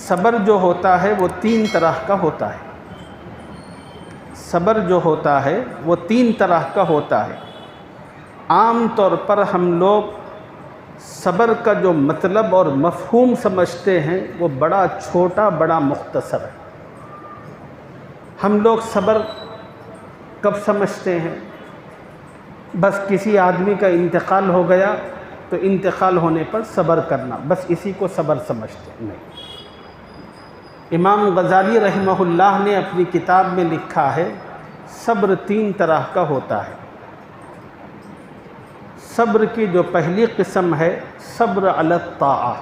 صبر جو ہوتا ہے وہ 3 طرح کا ہوتا ہے. صبر جو ہوتا ہے وہ 3 طرح کا ہوتا ہے. عام طور پر ہم لوگ صبر کا جو مطلب اور مفہوم سمجھتے ہیں وہ بڑا چھوٹا، بڑا مختصر ہے. ہم لوگ صبر کب سمجھتے ہیں؟ بس کسی آدمی کا انتقال ہو گیا تو انتقال ہونے پر صبر کرنا، بس اسی کو صبر سمجھتے ہیں. نہیں. امام غزالی رحمہ اللہ نے اپنی کتاب میں لکھا ہے صبر 3 طرح کا ہوتا ہے. صبر کی جو پہلی قسم ہے صبر علی الطاعہ،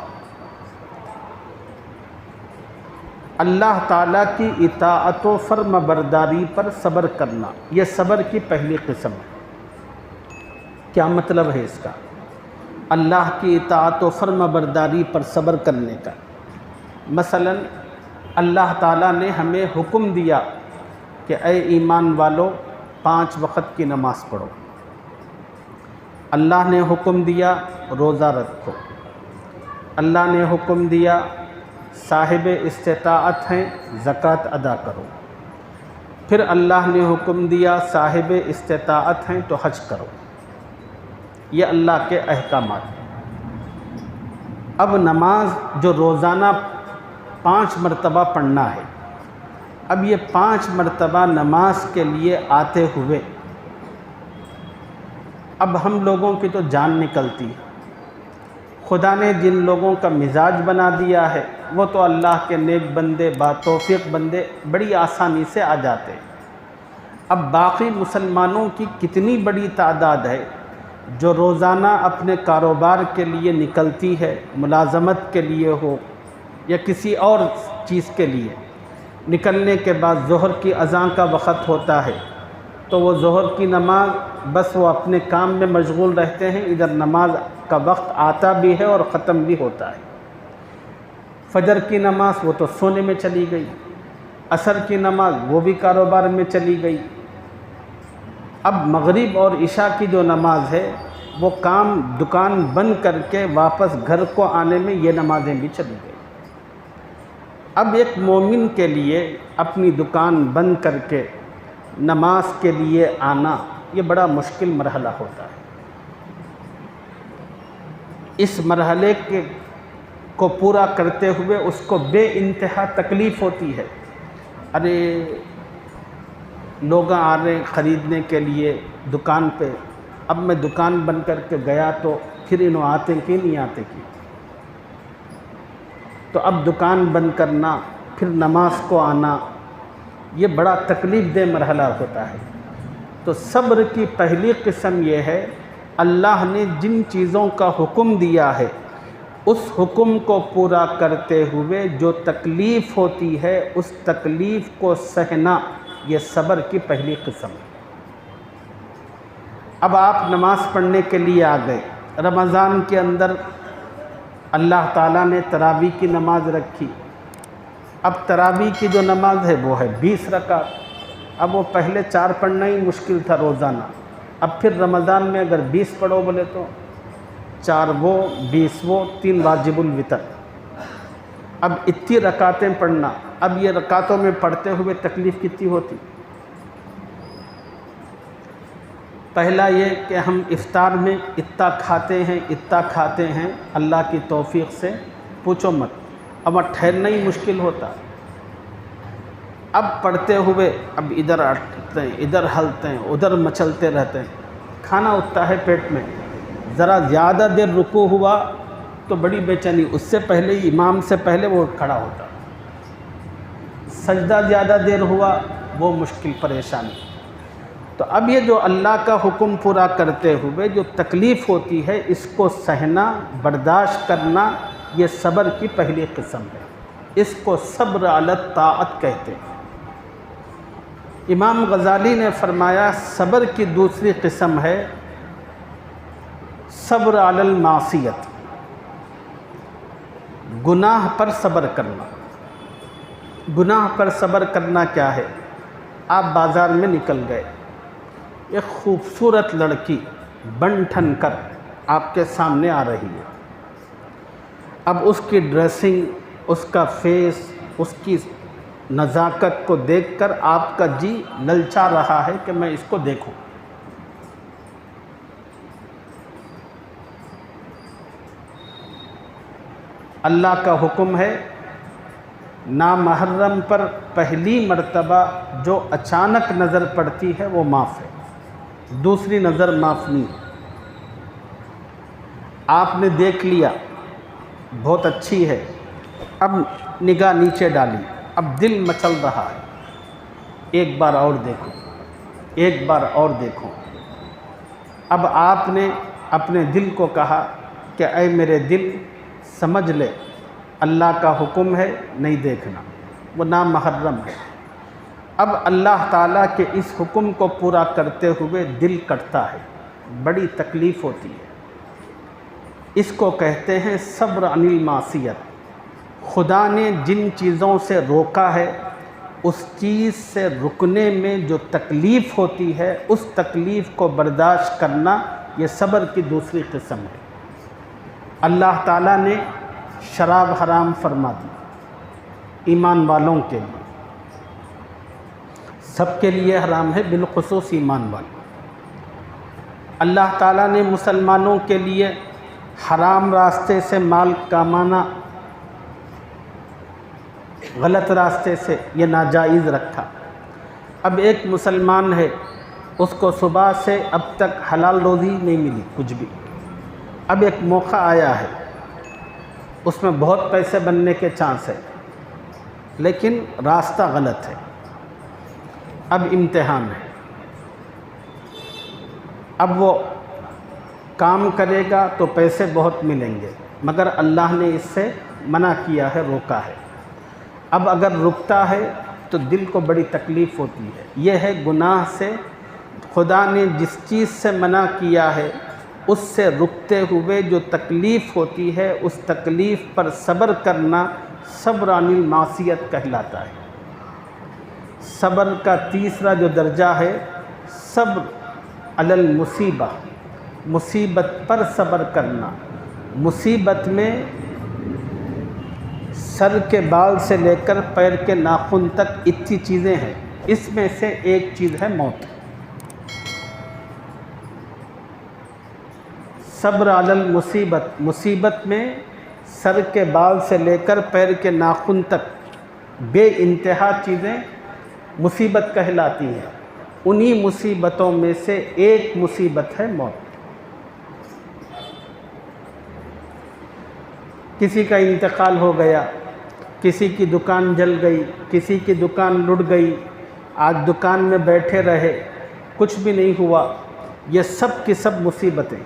اللہ تعالیٰ کی اطاعت و فرما برداری پر صبر کرنا، یہ صبر کی پہلی قسم ہے. کیا مطلب ہے اس کا؟ اللہ کی اطاعت و فرما برداری پر صبر کرنے کا. مثلا اللہ تعالیٰ نے ہمیں حکم دیا کہ اے ایمان والو 5 وقت کی نماز پڑھو. اللہ نے حکم دیا روزہ رکھو. اللہ نے حکم دیا صاحب استطاعت ہیں زکوٰۃ ادا کرو. پھر اللہ نے حکم دیا صاحب استطاعت ہیں تو حج کرو. یہ اللہ کے احکامات ہیں. اب نماز جو روزانہ 5 مرتبہ پڑھنا ہے، اب یہ 5 مرتبہ نماز کے لیے آتے ہوئے اب ہم لوگوں کی تو جان نکلتی ہے. خدا نے جن لوگوں کا مزاج بنا دیا ہے وہ تو اللہ کے نیک بندے، باتوفیق بندے بڑی آسانی سے آ جاتے ہیں. اب باقی مسلمانوں کی کتنی بڑی تعداد ہے جو روزانہ اپنے کاروبار کے لیے نکلتی ہے، ملازمت کے لیے ہو یا کسی اور چیز کے لیے. نکلنے کے بعد ظہر کی اذان کا وقت ہوتا ہے تو وہ ظہر کی نماز بس وہ اپنے کام میں مشغول رہتے ہیں، ادھر نماز کا وقت آتا بھی ہے اور ختم بھی ہوتا ہے. فجر کی نماز وہ تو سونے میں چلی گئی، عصر کی نماز وہ بھی کاروبار میں چلی گئی. اب مغرب اور عشاء کی جو نماز ہے وہ کام دکان بند کر کے واپس گھر کو آنے میں یہ نمازیں بھی چلی گئی. اب ایک مومن کے لیے اپنی دکان بند کر کے نماز کے لیے آنا یہ بڑا مشکل مرحلہ ہوتا ہے. اس مرحلے کو پورا کرتے ہوئے اس کو بے انتہا تکلیف ہوتی ہے. ارے لوگ آ رہے ہیں خریدنے کے لیے دکان پہ، اب میں دکان بند کر کے گیا تو پھر انہوں آتے کہ نہیں آتے کی، تو اب دکان بند کرنا پھر نماز کو آنا یہ بڑا تکلیف دہ مرحلہ ہوتا ہے. تو صبر کی پہلی قسم یہ ہے اللہ نے جن چیزوں کا حکم دیا ہے اس حکم کو پورا کرتے ہوئے جو تکلیف ہوتی ہے اس تکلیف کو سہنا، یہ صبر کی پہلی قسم ہے. اب آپ نماز پڑھنے کے لیے آ گئے. رمضان کے اندر اللہ تعالیٰ نے تراویح کی نماز رکھی. اب تراویح کی جو نماز ہے وہ ہے 20 رکعت. اب وہ پہلے 4 پڑھنا ہی مشکل تھا روزانہ، اب پھر رمضان میں اگر 20 پڑھو بولے تو 4 وہ 20 وہ 3 واجب الوتر. اب اتنی رکعتیں پڑھنا، اب یہ رکعتوں میں پڑھتے ہوئے تکلیف کتنی ہوتی. پہلا یہ کہ ہم افطار میں اتنا کھاتے ہیں اللہ کی توفیق سے پوچھو مت. اب ٹھہرنا ہی مشکل ہوتا. اب پڑھتے ہوئے اب ادھر ہٹتے ہیں، ادھر ہلتے ہیں، ادھر مچلتے رہتے ہیں. کھانا اٹھتا ہے پیٹ میں، ذرا زیادہ دیر رکوع ہوا تو بڑی بے چینی، اس سے پہلے ہی امام سے پہلے وہ کھڑا ہوتا. سجدہ زیادہ دیر ہوا وہ مشکل پریشانی. تو اب یہ جو اللہ کا حکم پورا کرتے ہوئے جو تکلیف ہوتی ہے اس کو سہنا، برداشت کرنا، یہ صبر کی پہلی قسم ہے. اس کو صبر علی الطاعت کہتے ہیں. امام غزالی نے فرمایا صبر کی دوسری قسم ہے صبر علی المعصیت، گناہ پر صبر کرنا. گناہ پر صبر کرنا کیا ہے؟ آپ بازار میں نکل گئے، ایک خوبصورت لڑکی بن ٹھن کر آپ کے سامنے آ رہی ہے. اب اس کی ڈریسنگ، اس کا فیس، اس کی نزاکت کو دیکھ کر آپ کا جی للچا رہا ہے کہ میں اس کو دیکھوں۔ اللہ کا حکم ہے نامحرم پر پہلی مرتبہ جو اچانک نظر پڑتی ہے وہ معاف ہے، دوسری نظر معاف نہیں۔ آپ نے دیکھ لیا بہت اچھی ہے، اب نگاہ نیچے ڈالی، اب دل مچل رہا ہے، ایک بار اور دیکھو، ایک بار اور دیکھو۔ اب آپ نے اپنے دل کو کہا کہ اے میرے دل سمجھ لے اللہ کا حکم ہے نہیں دیکھنا، وہ نامحرم ہے۔ اب اللہ تعالیٰ کے اس حکم کو پورا کرتے ہوئے دل کٹتا ہے، بڑی تکلیف ہوتی ہے۔ اس کو کہتے ہیں صبر عن المعصیت۔ خدا نے جن چیزوں سے روکا ہے اس چیز سے رکنے میں جو تکلیف ہوتی ہے اس تکلیف کو برداشت کرنا، یہ صبر کی دوسری قسم ہے۔ اللہ تعالیٰ نے شراب حرام فرما دی ایمان والوں کے لیے، سب کے لیے حرام ہے، بالخصوص ایمان والوں۔ اللہ تعالیٰ نے مسلمانوں کے لیے حرام راستے سے مال کمانا، غلط راستے سے، یہ ناجائز رکھا۔ اب ایک مسلمان ہے، اس کو صبح سے اب تک حلال روزی نہیں ملی کچھ بھی، اب ایک موقع آیا ہے، اس میں بہت پیسے بننے کے چانس ہے، لیکن راستہ غلط ہے، اب امتحان ہے۔ اب وہ کام کرے گا تو پیسے بہت ملیں گے، مگر اللہ نے اس سے منع کیا ہے، روکا ہے۔ اب اگر رکتا ہے تو دل کو بڑی تکلیف ہوتی ہے۔ یہ ہے گناہ سے خدا نے جس چیز سے منع کیا ہے اس سے رکتے ہوئے جو تکلیف ہوتی ہے، اس تکلیف پر صبر کرنا صبر عن المعصیت کہلاتا ہے۔ صبر کا تیسرا جو درجہ ہے صبر علی المصیبہ، مصیبت پر صبر کرنا۔ مصیبت میں سر کے بال سے لے کر پیر کے ناخن تک اتنی چیزیں ہیں، اس میں سے ایک چیز ہے موت۔ صبر علی المصیبت، مصیبت میں سر کے بال سے لے کر پیر کے ناخن تک بے انتہا چیزیں مصیبت کہلاتی ہیں۔ انہی مصیبتوں میں سے ایک مصیبت ہے موت۔ کسی کا انتقال ہو گیا، کسی کی دکان جل گئی، کسی کی دکان لٹ گئی، آج دکان میں بیٹھے رہے، کچھ بھی نہیں ہوا، یہ سب کی سب مصیبتیں۔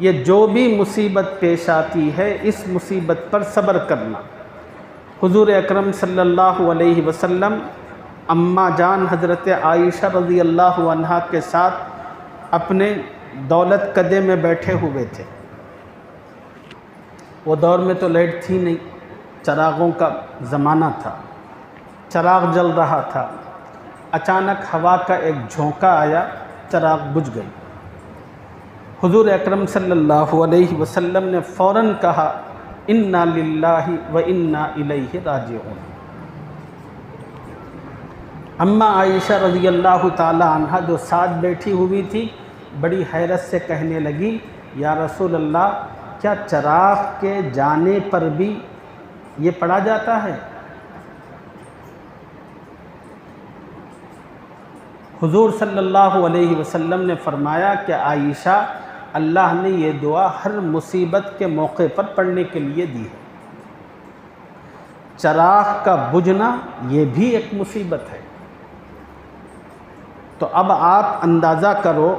یہ جو بھی مصیبت پیش آتی ہے اس مصیبت پر صبر کرنا۔ حضور اکرم صلی اللہ علیہ وسلم اماں جان حضرت عائشہ رضی اللہ عنہا کے ساتھ اپنے دولت کدے میں بیٹھے ہوئے تھے۔ وہ دور میں تو لائٹ تھی نہیں، چراغوں کا زمانہ تھا، چراغ جل رہا تھا، اچانک ہوا کا ایک جھونکا آیا، چراغ بجھ گئی۔ حضور اکرم صلی اللہ علیہ وسلم نے فوراً کہا انا للہ و انا الیہ راجعون۔ اماں عائشہ رضی اللہ تعالی عنہا جو ساتھ بیٹھی ہوئی تھی بڑی حیرت سے کہنے لگی یا رسول اللہ، کیا چراغ کے جانے پر بھی یہ پڑھا جاتا ہے؟ حضور صلی اللہ علیہ وسلم نے فرمایا کہ عائشہ، اللہ نے یہ دعا ہر مصیبت کے موقع پر پڑھنے کے لیے دی ہے۔ چراغ کا بجھنا یہ بھی ایک مصیبت ہے۔ تو اب آپ اندازہ کرو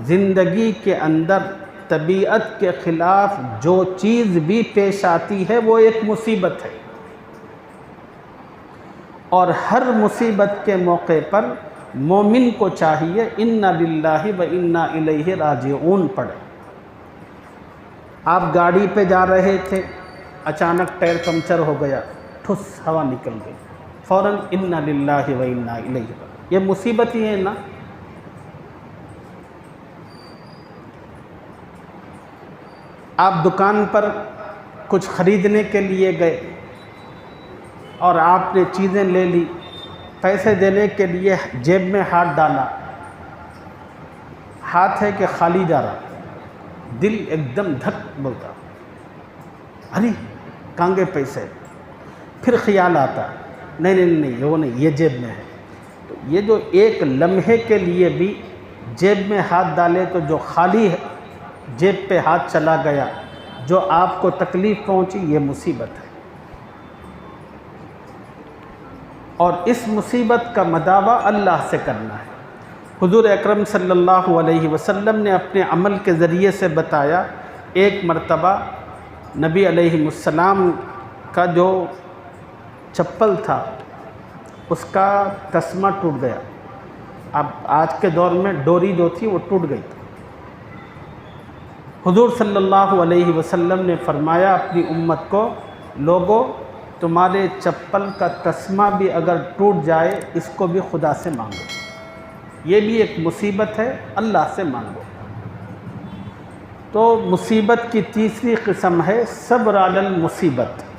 زندگی کے اندر طبیعت کے خلاف جو چیز بھی پیش آتی ہے وہ ایک مصیبت ہے، اور ہر مصیبت کے موقع پر مومن کو چاہیے انا للہ و انا الیہ راجعون پڑھے۔ آپ گاڑی پہ جا رہے تھے، اچانک ٹائر پنکچر ہو گیا، ٹھس ہوا نکل گئی، فوراً انا للہ و انا الیہ، یہ مصیبت ہی ہے نا۔ آپ دکان پر کچھ خریدنے کے لیے گئے اور آپ نے چیزیں لے لی، پیسے دینے کے لیے جیب میں ہاتھ ڈالا، ہاتھ ہے کہ خالی جا رہا، دل ایک دم دھک بولتا، ارے کہاں گئے پیسے؟ پھر خیال آتا نہیں وہ نہیں، یہ جیب میں ہے۔ تو یہ جو ایک لمحے کے لیے بھی جیب میں ہاتھ ڈالے تو جو خالی ہے جیب پہ ہاتھ چلا گیا، جو آپ کو تکلیف پہنچی، یہ مصیبت ہے۔ اور اس مصیبت کا مداوع اللہ سے کرنا ہے۔ حضور اکرم صلی اللہ علیہ وسلم نے اپنے عمل کے ذریعے سے بتایا، ایک مرتبہ نبی علیہ السلام کا جو چپل تھا اس کا تسمہ ٹوٹ گیا۔ اب آج کے دور میں ڈوری جو تھی وہ ٹوٹ گئی تھی۔ حضور صلی اللہ علیہ وسلم نے فرمایا اپنی امت کو، لوگو تمہارے چپل کا تسمہ بھی اگر ٹوٹ جائے اس کو بھی خدا سے مانگو، یہ بھی ایک مصیبت ہے، اللہ سے مانگو۔ تو مصیبت کی تیسری قسم ہے صبر علی المصیبت۔